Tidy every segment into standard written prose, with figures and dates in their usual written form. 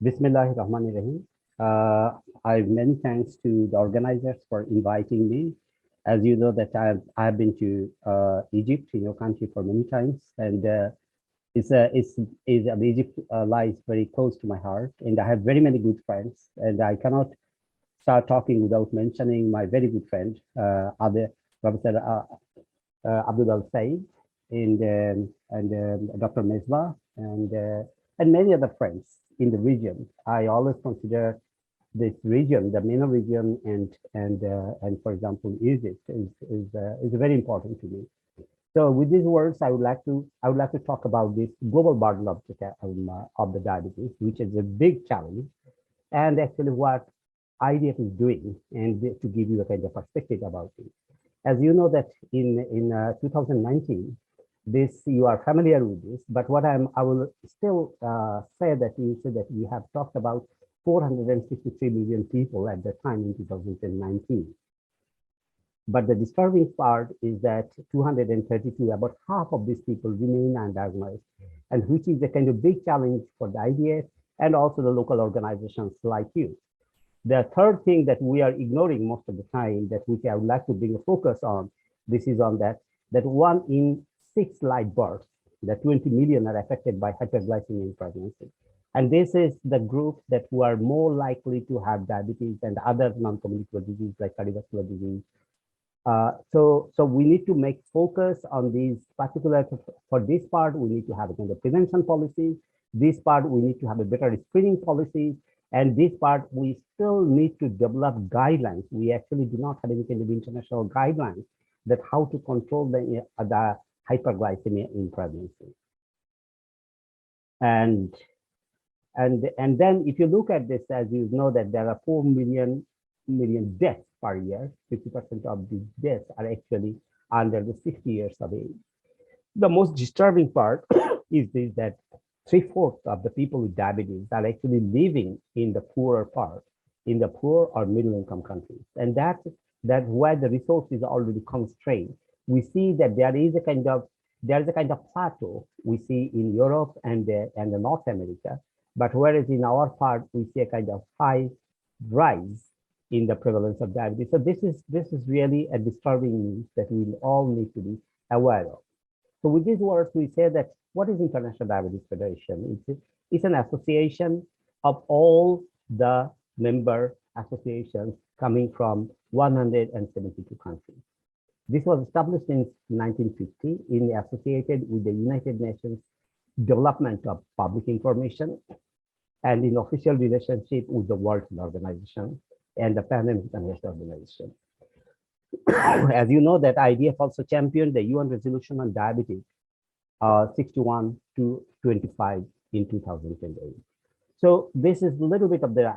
Bismillahirrahmanirrahim. I many thanks to the organizers for inviting me. As you know that I've been to Egypt, in your country, for many times, and Egypt lies very close to my heart, and I have very many good friends, and I cannot start talking without mentioning my very good friend, Professor Abdul Said, and Dr. Mesbah, and many other friends in the region. I always consider this region, the MENA region, and for example, Egypt is very important to me. So with these words, I would like to talk about this global burden of the diabetes, which is a big challenge, and actually what IDF is doing, and to give you a kind of perspective about it. As you know that in 2019, this you are familiar with this, but I will still say that we have talked about 463 million people at the time in 2019. But the disturbing part is that 232, about half of these people remain undiagnosed, and which is a kind of big challenge for the IDF and also the local organizations like you. The third thing that we are ignoring most of the time, that which I would like to bring a focus on, this is on that 1 in 6 live births, that 20 million are affected by hyperglycemia in pregnancy. And this is the group that who are more likely to have diabetes and other non-communicable diseases like cardiovascular disease. So we need to make focus on these particular, for this part, we need to have a kind of prevention policy. This part, we need to have a better screening policy. And this part, we still need to develop guidelines. We actually do not have any kind of international guidelines that how to control the hyperglycemia in pregnancy. And then if you look at this, as you know that there are 4 million deaths per year, 50% of these deaths are actually under the 60 years of age. The most disturbing part is this, that 3/4 of the people with diabetes are actually living in the poorer part, in the poor or middle income countries. And that's where the resource is already constrained. We see that there is a kind of plateau we see in Europe and the North America, but whereas in our part, we see a kind of high rise in the prevalence of diabetes. So this is really a disturbing news that we all need to be aware of. So with these words, we say that what is International Diabetes Federation? It's an association of all the member associations coming from 172 countries. This was established in 1950 associated with the United Nations Development of Public Information and in official relationship with the World Health Organization and the Pan American Health Organization. As you know that IDF also championed the UN resolution on diabetes 61 to 25 in 2008. So this is a little bit of the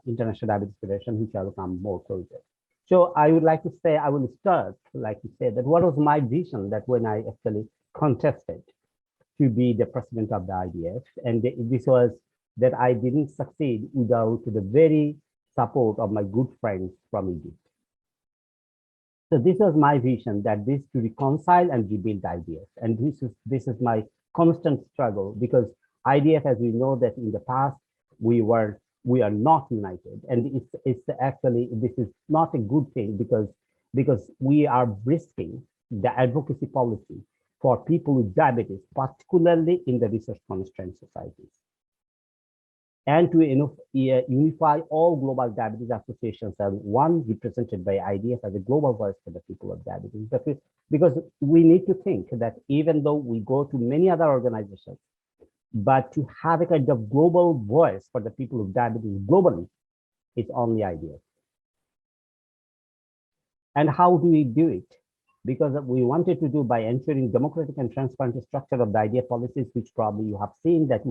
International Diabetes Federation, which I will come more closer. So I would like to say, I will start, like to say that what was my vision that when I actually contested to be the president of the IDF, and this was that I didn't succeed without the very support of my good friends from Egypt. So this was my vision, that this to reconcile and rebuild IDF. And this is my constant struggle, because IDF, as we know that in the past, we are not united. And it's actually, this is not a good thing, because we are risking the advocacy policy for people with diabetes, particularly in the research constrained societies, and to unify all global diabetes associations and one represented by IDF as a global voice for the people of diabetes. Because we need to think that even though we go to many other organizations, but to have a kind of global voice for the people of diabetes globally, it's only IDF. And how do we do it? Because we wanted to do by ensuring democratic and transparent structure of the IDF policies, which probably you have seen that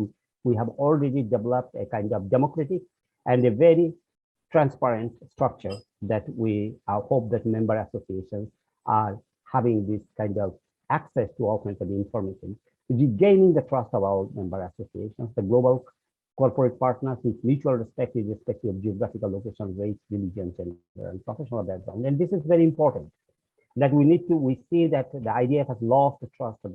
we have already developed a kind of democratic and a very transparent structure that we hope that member associations are having this kind of access to all kinds of information, regaining the trust of our member associations, the global corporate partners with mutual respect irrespective of geographical location, race, religion, gender, and professional background. And this is very important, that we see that the IDF has lost the trust of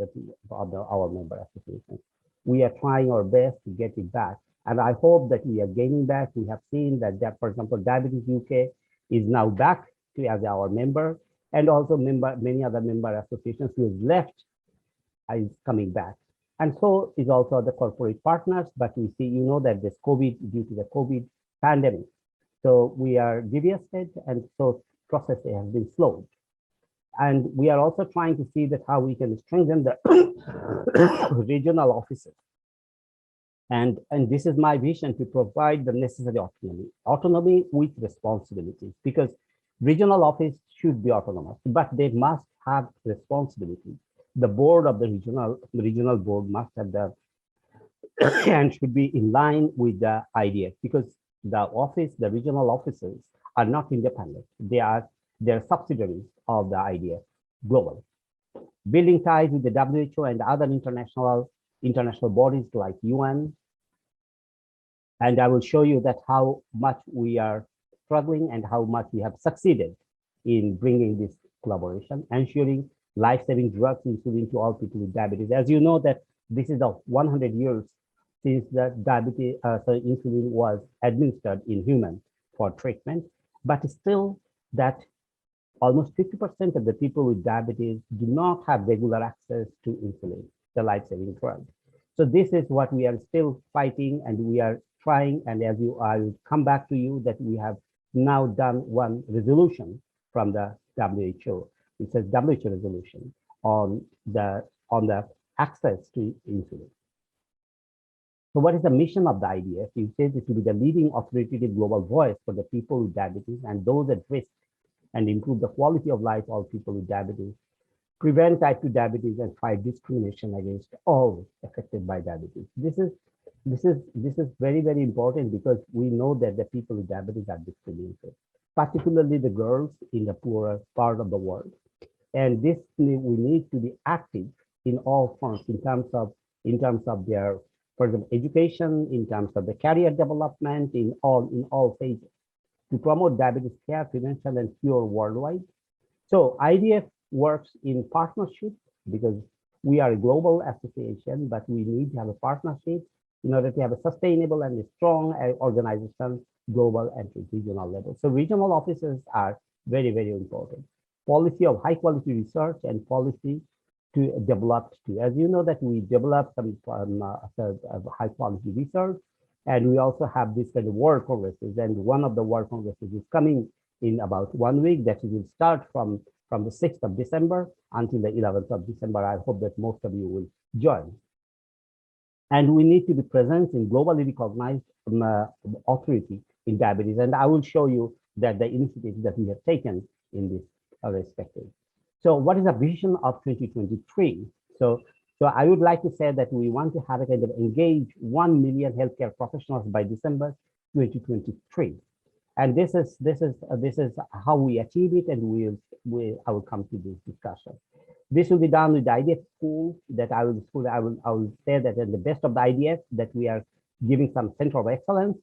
our member associations. We are trying our best to get it back. And I hope that we are gaining back. We have seen that, for example, Diabetes UK is now back to as our member, and also many other member associations who have left is coming back. And so is also the corporate partners, but we see, that this COVID, due to the COVID pandemic, so we are deviated, and so process has been slowed. And we are also trying to see that how we can strengthen the regional offices. And this is my vision, to provide the necessary autonomy with responsibilities, because regional office should be autonomous, but they must have responsibility. The board of the regional board must have the and should be in line with the IDF, because the regional offices are not independent. They're subsidiaries of the IDF global. Building ties with the WHO and other international bodies like UN. And I will show you that how much we are struggling and how much we have succeeded in bringing this collaboration, ensuring life-saving drugs insulin to all people with diabetes. As you know that this is 100 years since the insulin was administered in humans for treatment, but still that almost 50% of the people with diabetes do not have regular access to insulin, the life-saving drug. So this is what we are still fighting, and we are trying. And as I will come back to you that we have now done one resolution from the WHO. It says WHO resolution on the access to insulin. So what is the mission of the IDF? It says it to be the leading authoritative global voice for the people with diabetes and those at risk, and improve the quality of life of all people with diabetes, prevent type 2 diabetes, and fight discrimination against all affected by diabetes. This is very, very important, because we know that the people with diabetes are discriminated, particularly the girls in the poorer part of the world. And we need to be active in all fronts in terms of their, for example, education, in terms of the career development, in all phases, to promote diabetes care, prevention, and cure worldwide. So IDF works in partnership, because we are a global association, but we need to have a partnership in order to have a sustainable and a strong organization, global and regional level. So regional offices are very, very important. Policy of high quality research and policy to develop too. As you know that we developed some high quality research, and we also have this kind of world congresses, and one of the world congresses is coming in about 1 week, that will start from the 6th of December until the 11th of December. I hope that most of you will join. And we need to be present in globally recognized authority in diabetes. And I will show you that the initiatives that we have taken in this respective. So what is the vision of 2023? So I would like to say that we want to have a kind of engage 1 million healthcare professionals by December 2023. And this is how we achieve it, and I will come to this discussion. This will be done with the IDF school that I will say that in the best of the IDF that we are giving some center of excellence,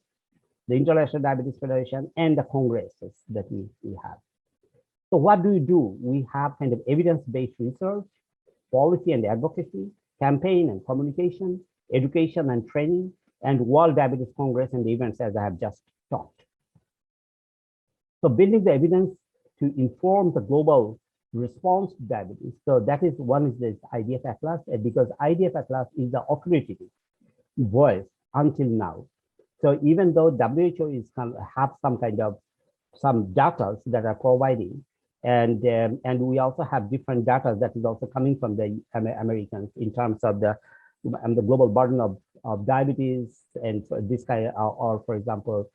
the International Diabetes Federation, and the congresses that we have. So what do? We have kind of evidence-based research, policy and advocacy, campaign and communication, education and training, and World Diabetes Congress and the events as I have just talked. So building the evidence to inform the global response to diabetes. So that is one is this IDF Atlas, because IDF Atlas is the authoritative voice until now. So even though WHO is have some data that are providing, and we also have different data that is also coming from the Americans in terms of the global burden of diabetes and this kind or for example,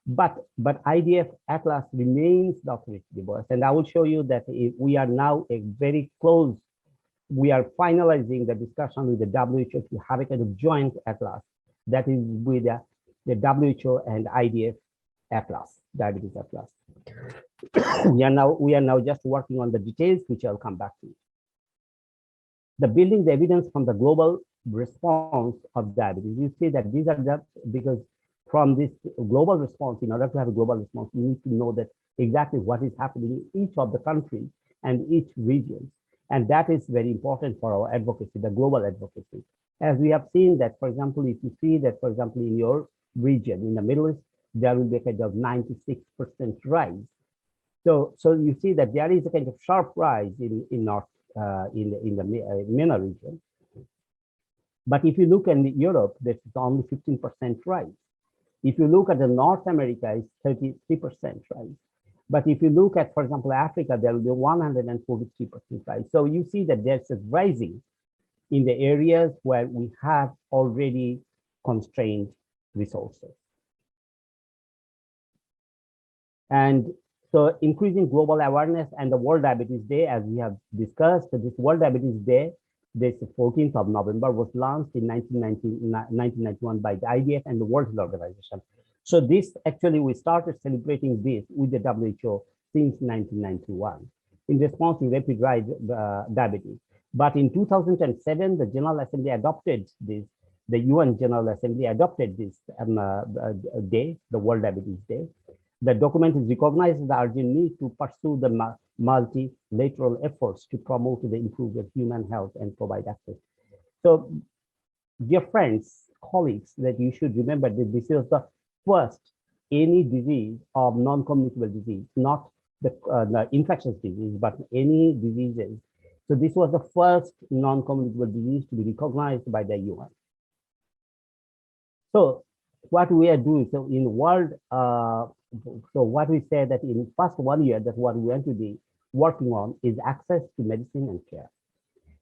but IDF Atlas remains the authoritative voice, and I will show you that we are now a very close. We are finalizing the discussion with the WHO to have a kind of joint atlas that is with the WHO and IDF Atlas, Diabetes Atlas. we are now just working on the details, which I'll come back to. The building the evidence from the global response of diabetes. You see that these are just because from this global response, in order to have a global response, we need to know that exactly what is happening in each of the countries and each region. And that is very important for our advocacy, the global advocacy. As we have seen that, for example, if you see that, for example, in your region, in the Middle East, there will be a kind of 96% rise. So you see that there is a kind of sharp rise in North in the MENA region. But if you look in Europe, there's only 15% rise. If you look at the North America, it's 33% rise. But if you look at, for example, Africa, there will be 143% rise. So you see that there's a rising in the areas where we have already constrained resources. And so increasing global awareness and the World Diabetes Day, as we have discussed, this World Diabetes Day, this 14th of November, was launched in 1991 by the IDF and the World Health Organization. So this actually, we started celebrating this with the WHO since 1991 in response to rapid rise diabetes. But in 2007, the General Assembly adopted this, the UN General Assembly adopted this day, the World Diabetes Day. The document is recognizes the urgent need to pursue the multilateral efforts to promote the improvement of human health and provide access. So, dear friends, colleagues, that you should remember that this is the first any disease of non-communicable disease, not the infectious disease, but any diseases. So this was the first non-communicable disease to be recognized by the UN. So what we are doing, so in world, so what we say that in first 1 year, that what we want to be working on is access to medicine and care.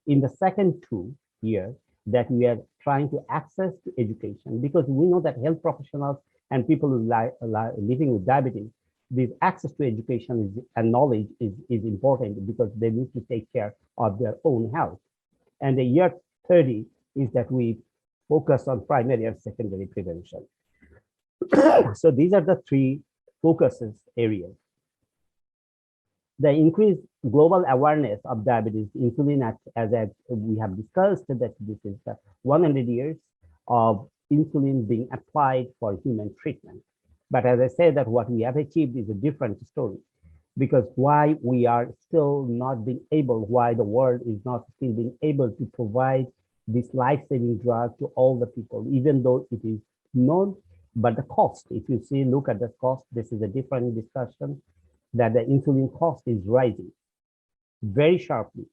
In the second 2 years, that we are trying to access to education, because we know that health professionals and people who living with diabetes, this access to education and knowledge is important because they need to take care of their own health. And the year 30 is that we focus on primary and secondary prevention. So these are the 3 focuses areas. The increased global awareness of diabetes, insulin, as we have discussed, that this is the 100 years of insulin being applied for human treatment. But as I said, that what we have achieved is a different story, because why we are still not being able, why the world is not still being able to provide this life-saving drug to all the people, even though it is known, but the cost, if you see, look at the cost, this is a different discussion, that the insulin cost is rising very sharply.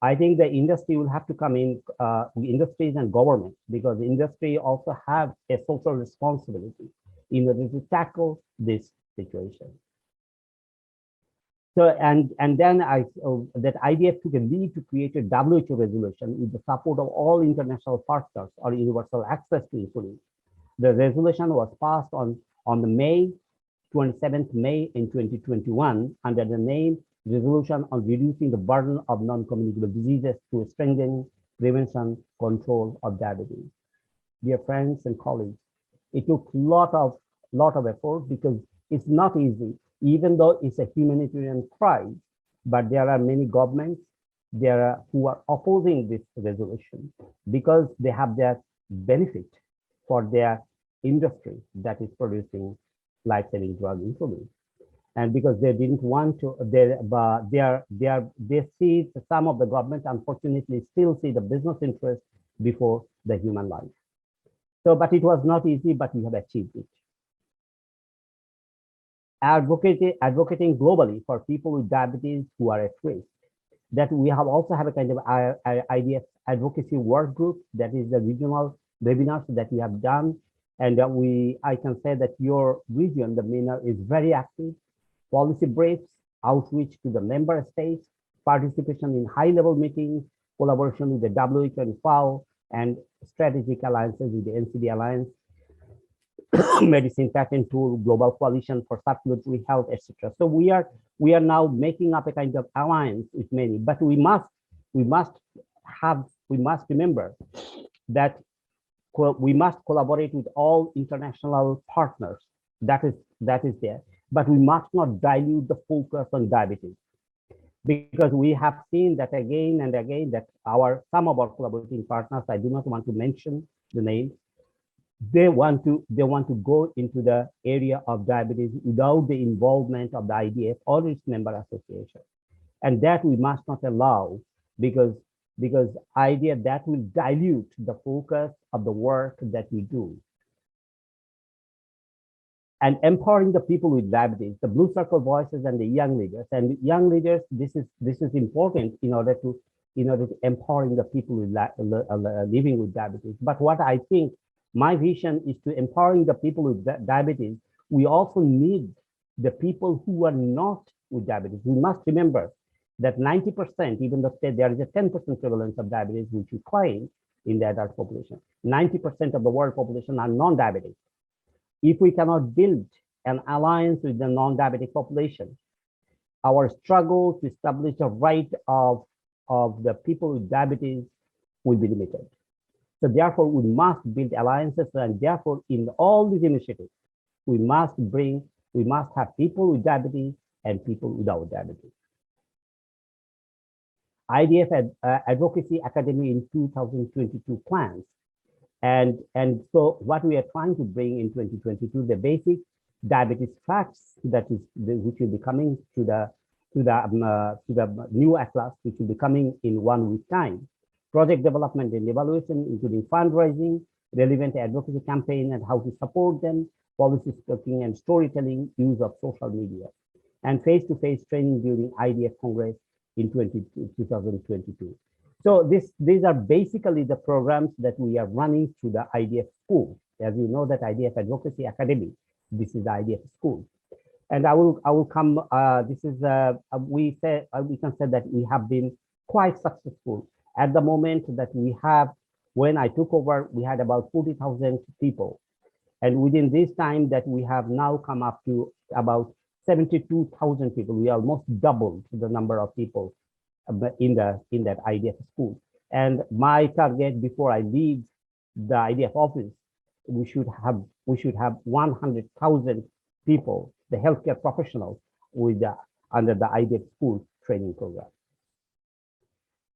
I think the industry will have to come in, industries and government, because the industry also have a social responsibility in order to tackle this situation. So, and then that IDF took a lead to create a WHO resolution with the support of all international partners on universal access to insulin. The resolution was passed on the May 27th May in 2021 under the name Resolution on Reducing the Burden of Non-Communicable Diseases through Strengthening Prevention Control of Diabetes. Dear friends and colleagues, it took a lot of effort because it's not easy, even though it's a humanitarian crisis, but there are many governments who are opposing this resolution because they have their benefit for their industry that is producing life-saving drug insulin. And because they didn't want to, they see some of the governments, unfortunately, still see the business interest before the human life. So, but it was not easy, but we have achieved it. Advocating globally for people with diabetes who are at risk. That we have also have a kind of IDF advocacy work group, that is the regional webinars that we have done. And I can say that your region, the MENA, is very active. Policy briefs, outreach to the member states, participation in high-level meetings, collaboration with the WHO and FAO, and strategic alliances with the NCD Alliance, Medicine Patent Tool, Global Coalition for Circulatory Health, etc. So we are now making up a kind of alliance with many, but we must remember that we must collaborate with all international partners. That is there, but we must not dilute the focus on diabetes, because we have seen that again and again that some of our collaborating partners, I do not want to mention the names, they want to go into the area of diabetes without the involvement of the IDF or its member association, and that we must not allow, because because idea that will dilute the focus of the work that we do. And empowering the people with diabetes, the blue circle voices and the young leaders. And young leaders, this is important in order to empowering the people with living with diabetes. But what I think my vision is to empowering the people with diabetes. We also need the people who are not with diabetes. We must remember that 90%, even though there is a 10% prevalence of diabetes, which we claim in the adult population, 90% of the world population are non-diabetic. If we cannot build an alliance with the non-diabetic population, our struggle to establish the right of the people with diabetes will be limited. So therefore, we must build alliances, and therefore, in all these initiatives, we must have people with diabetes and people without diabetes. IDF Advocacy Academy in 2022 plans. And so what we are trying to bring in 2022, the basic diabetes facts which will be coming to the new atlas, which will be coming in 1 week time. Project development and evaluation, including fundraising, relevant advocacy campaign and how to support them, policy speaking and storytelling, use of social media, and face-to-face training during IDF Congress in 2022. So these are basically the programs that we are running through the IDF school. As you know, that IDF Advocacy Academy, this is the IDF school. And I will come, we can say that we have been quite successful. At the moment that we have, when I took over, we had about 40,000 people. And within this time that we have now come up to about 72,000 people, we almost doubled the number of people in that IDF school. And my target before I leave the IDF office, we should have 100,000 people, the healthcare professionals, under the IDF school training program.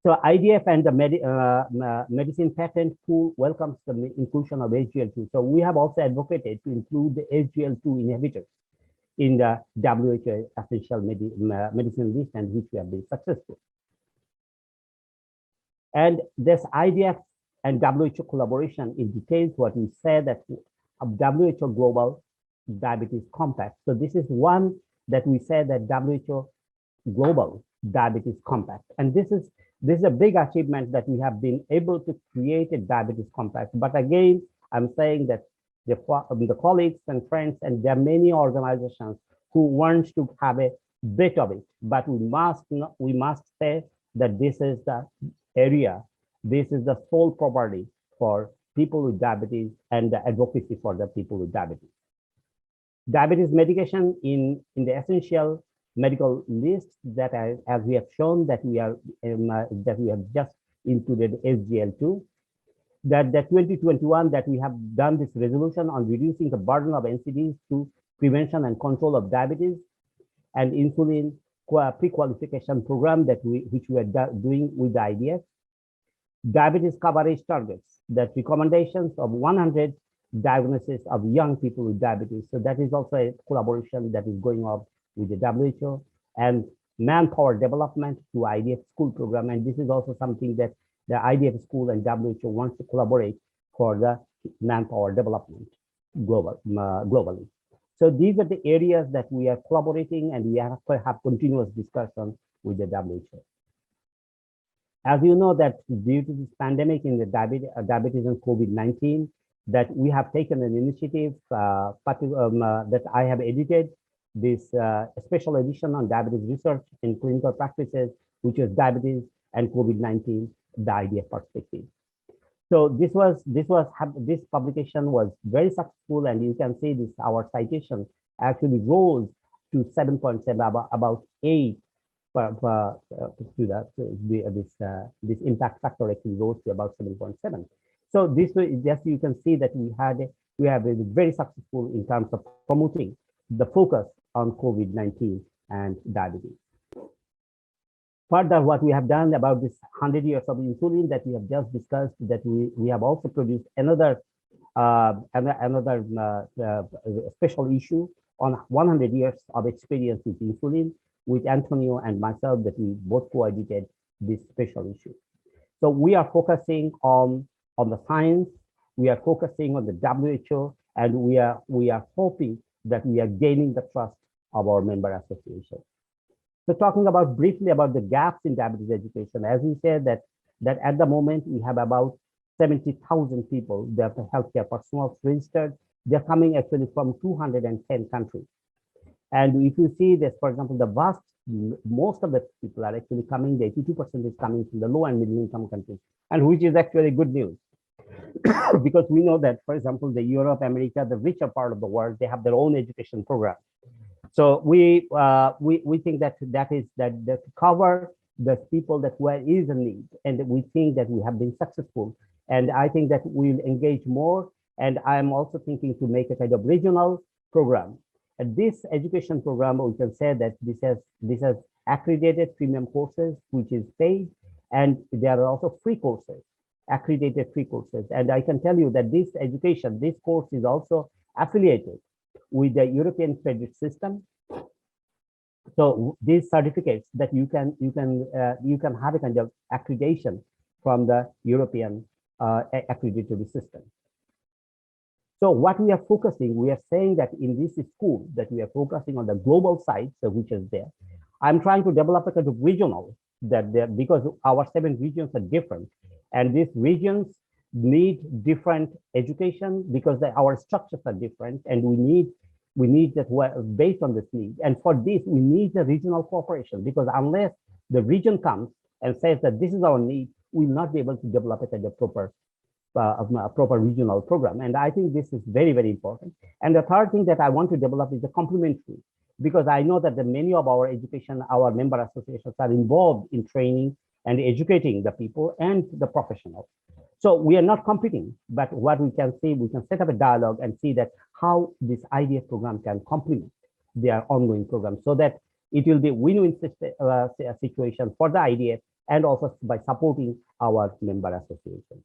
So IDF and the medicine patent pool welcomes the inclusion of SGL2. So we have also advocated to include the SGL2 inhibitors in the WHO essential medicine list, and which we have been successful. And this IDF and WHO collaboration, it details what we said that WHO Global Diabetes Compact. So this is one that we said that WHO Global Diabetes Compact. And this is a big achievement that we have been able to create a diabetes compact. But again, I'm saying that the colleagues and friends, and there are many organizations who want to have a bit of it, but we must say that this is the area, this is the sole property for people with diabetes and the advocacy for the people with diabetes. Diabetes medication in the essential medical list that as we have shown that we have just included SGL2, that 2021 that we have done this resolution on reducing the burden of NCDs to prevention and control of diabetes, and insulin pre-qualification program which we are doing with the IDF. Diabetes coverage targets, that recommendations of 100 diagnosis of young people with diabetes. So that is also a collaboration that is going on with the WHO, and manpower development to IDF school program. And this is also something that the IDF school and WHO wants to collaborate for the manpower development globally. So these are the areas that we are collaborating, and we have to have continuous discussion with the WHO. As you know, that due to this pandemic in the diabetes and COVID-19, that we have taken an initiative that I have edited, this special edition on diabetes research in clinical practices, which is diabetes and COVID-19, the IDF perspective. So this publication was very successful, and you can see this, our citation actually rose to 7.7, about 8 this impact factor actually rose to about 7.7. So this way, just you can see that we have been very successful in terms of promoting the focus on COVID-19 and diabetes. Further, what we have done about this 100 years of insulin that we have just discussed, that we have also produced another special issue on 100 years of experience with insulin, with Antonio and myself, that we both co-edited this special issue. So we are focusing on the science, we are focusing on the WHO, and we are hoping that we are gaining the trust of our member association. So talking about briefly about the gaps in diabetes education, as we said that at the moment we have about 70,000 people, that are healthcare personnel registered. They're coming actually from 210 countries. And if you see this, for example, most of the people are actually coming, the 82% is coming from the low and middle income countries, and which is actually good news. Because we know that, for example, the Europe, America, the richer part of the world, they have their own education program. So we think that to cover the people that where is a need, and we think that we have been successful. And I think that we'll engage more. And I'm also thinking to make a kind of regional program. And this education program, we can say that this has accredited premium courses, which is paid, and there are also free courses, accredited free courses. And I can tell you that this education, this course is also affiliated with the European credit system. So these certificates that you can have a kind of accreditation from the European accredited system. So what we are focusing, we are saying that in this school that we are focusing on the global side, so which is there. I'm trying to develop a kind of regional that there, because our 7 regions are different, and these regions need different education because our structures are different, and we need that based on this need. And for this, we need the regional cooperation, because unless the region comes and says that this is our need, we will not be able to develop it at a proper regional program. And I think this is very, very important. And the third thing that I want to develop is the complementary, because I know that many of our our member associations are involved in training and educating the people and the professionals. So we are not competing, but what we can see, we can set up a dialogue and see that how this IDF program can complement their ongoing program, so that it will be win-win situation for the IDF and also by supporting our member association.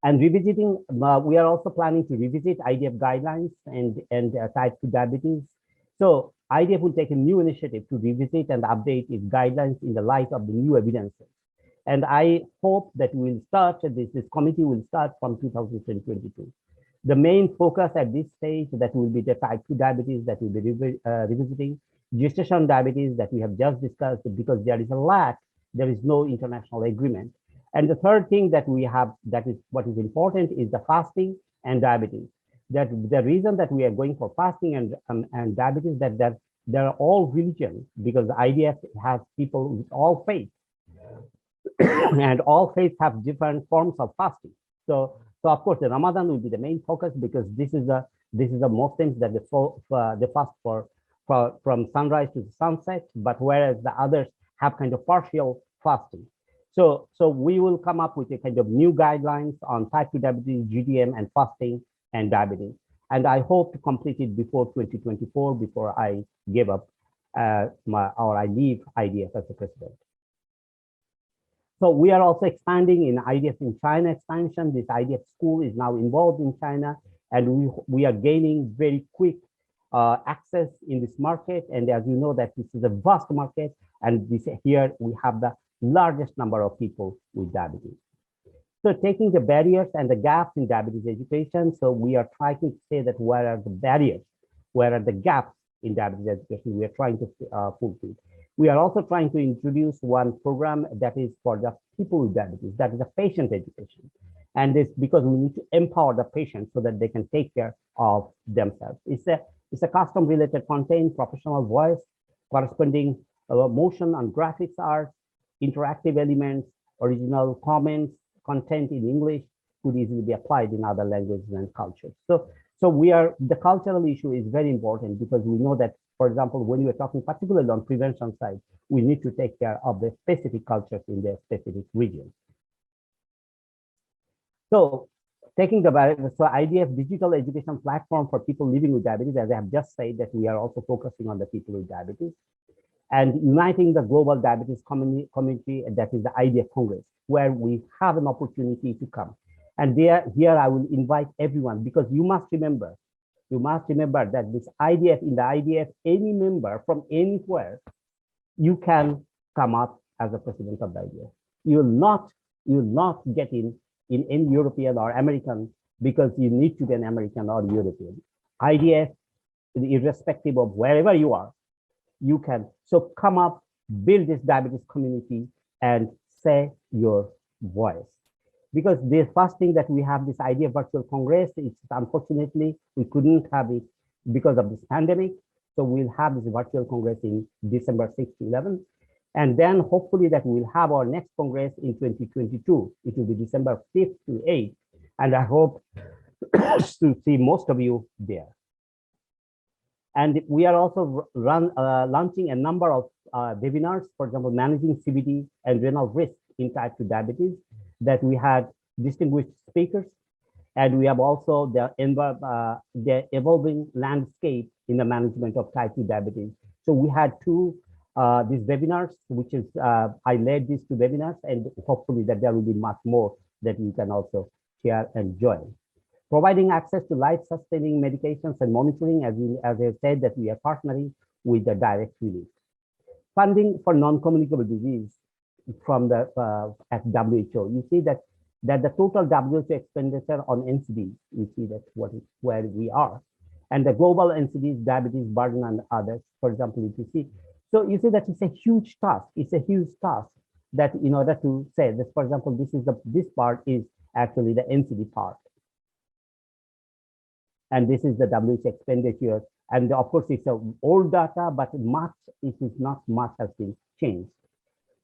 And revisiting, we are also planning to revisit IDF guidelines and type 2 diabetes. So IDF will take a new initiative to revisit and update its guidelines in the light of the new evidences. And I hope that we'll start, this committee will start from 2022. The main focus at this stage that will be the type 2 diabetes that we'll be revisiting, gestation diabetes that we have just discussed, because there is a lack, there is no international agreement. And the third thing that we have, that is what is important, is the fasting and diabetes. That the reason that we are going for fasting and diabetes, that there are all religions, because the IDF has people with all faiths, and all faiths have different forms of fasting. So of course, the Ramadan will be the main focus, because this is the Muslims that they fast from sunrise to the sunset, but whereas the others have kind of partial fasting. So we will come up with a kind of new guidelines on type 2 diabetes, GDM, and fasting and diabetes. And I hope to complete it before 2024, before I give up or I leave IDF as the president. So we are also expanding in IDF in China expansion. This IDF school is now involved in China, and we are gaining very quick access in this market. And as you know, that this is a vast market, and here we have the largest number of people with diabetes. So taking the barriers and the gaps in diabetes education, so we are trying to say that where are the barriers, where are the gaps in diabetes education we are trying to fulfill. We are also trying to introduce one program that is for the people with diabetes, that is a patient education. And it's because we need to empower the patients so that they can take care of themselves. It's a custom related content, professional voice, corresponding motion and graphics art, interactive elements, original comments, content in English could easily be applied in other languages and cultures. So the cultural issue is very important, because we know that, for example, when we're talking particularly on prevention side, we need to take care of the specific cultures in their specific regions. So taking the IDF digital education platform for people living with diabetes, as I have just said, that we are also focusing on the people with diabetes, and uniting the global diabetes community, that is the IDF Congress, where we have an opportunity to come. And here I will invite everyone, because you must remember that this IDF, in the IDF, any member from anywhere, you can come up as a president of the IDF. you will not get in any European or American because you need to be an American or European. IDF, irrespective of wherever you are, you can so come up, build this diabetes community, and say your voice. Because the first thing that we have this idea of virtual congress, it's unfortunately we couldn't have it because of this pandemic. So we'll have this virtual congress in December 6th to 11th. And then hopefully that we'll have our next congress in 2022. It will be December 5th to 8th. And I hope to see most of you there. And we are also launching a number of webinars, for example, managing CVD and renal risk in type 2 diabetes, that we had distinguished speakers. And we have also the evolving landscape in the management of type 2 diabetes. So we had these webinars, which is, I led these 2 webinars, and hopefully that there will be much more that you can also share and join. Providing access to life-sustaining medications and monitoring, as I said, that we are partnering with the Direct Relief. Funding for non-communicable disease from the at WHO. You see that the total WHO expenditure on NCDs, you see that where we are. And the global NCDs, diabetes burden and others, for example, if you see. So you see that it's a huge task. It's a huge task that in order to say this, for example, this part is actually the NCD part. And this is the WHO expenditure. And of course, it's old data, but it is not much has been changed.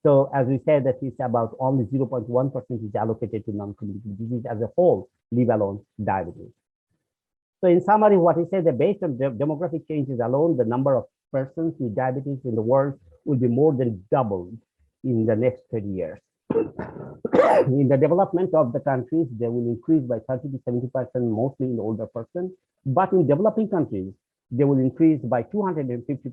So as we said, that it's about only 0.1% is allocated to non-communicable disease as a whole, leave alone diabetes. So in summary, what he said, that based on demographic changes alone, the number of persons with diabetes in the world will be more than doubled in the next 30 years. In the development of the countries, they will increase by 30 to 70%, mostly in older persons. But in developing countries, they will increase by 250%,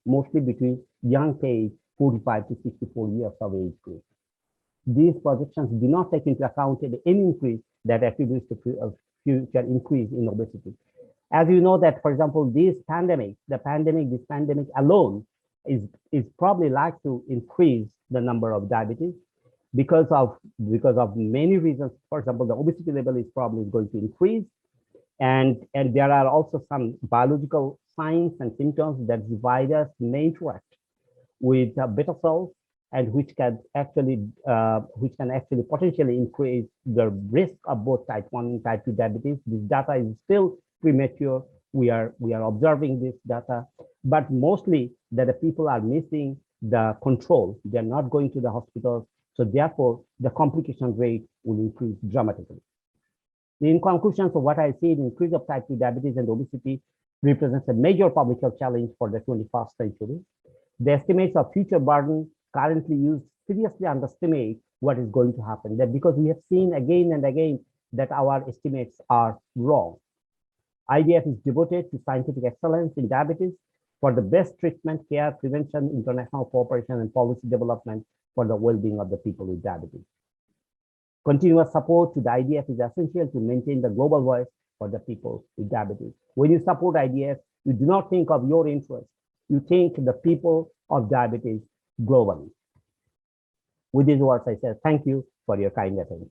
mostly between young age, 45 to 64 years of age group. These projections do not take into account any increase that attributes to future increase in obesity. As you know that, for example, this pandemic alone is probably like to increase the number of diabetes because of many reasons. For example, the obesity level is probably going to increase, and there are also some biological signs and symptoms that the virus may interact with beta cells, and which can actually potentially increase the risk of both type 1 and type 2 diabetes. This data is still premature. We are observing this data, but mostly that the people are missing the control. They're not going to the hospital. So therefore, the complication rate will increase dramatically. In conclusion, so what I see, the increase of type 2 diabetes and obesity represents a major public health challenge for the 21st century. The estimates of future burden currently used seriously underestimate what is going to happen. That because we have seen again and again that our estimates are wrong. IDF is devoted to scientific excellence in diabetes for the best treatment, care, prevention, international cooperation, and policy development for the well-being of the people with diabetes. Continuous support to the IDF is essential to maintain the global voice for the people with diabetes. When you support IDF, you do not think of your interests. You think the people of diabetes globally. With these words, I say thank you for your kind attention.